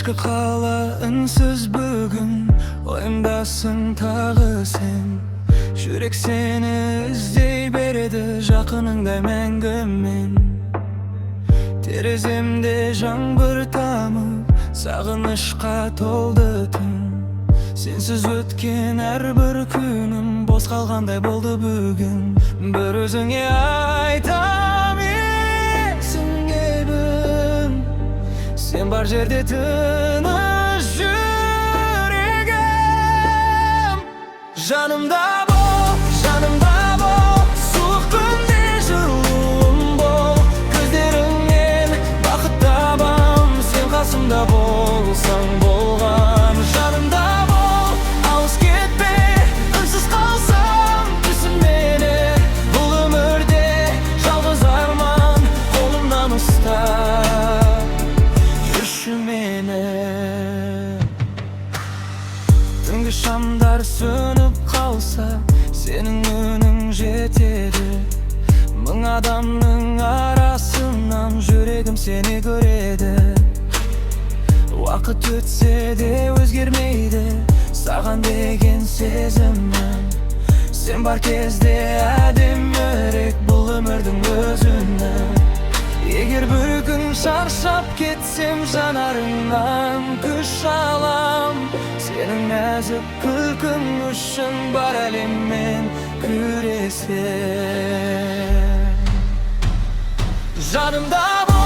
Başka kala ünsüz bugün oyundasın tağı sen. Жүрек seni іздей береді жақыныңда мәңгі мен. Тереземде жаңбыр тамып сағынышқа толды түн. Сенсіз өткен әрбір күнім бос қалғандай болды бүгін. Бір өзіңе айтам есіңдебін, сен бар жерде тыныш жүрегім. Жанымда бол, суық күнде жылуым бол. Көздеріңнен бақыт табам, сен қасымда болсаң болған. Жанымда бол, алыс кетпе, үнсіз қалсам түсін мені. Бұл өмірде жалғыз арман, қолымнан ұстап жүрші мені. Түнгі шамдар сөніп қалса, сенің үнің жетеді. Мың адамның арасынан жүрегім сені көреді. Уақыт өтсе де өзгермейді саған деген сезімім. Сен бар кезде әдемірек бұл өмірдің өзіні. Егер бір күн шаршап кетсем, жанарыңнан күш алам. Сенің нәзік күлкің үшін бар әлеммен күресем. Жанымда бол,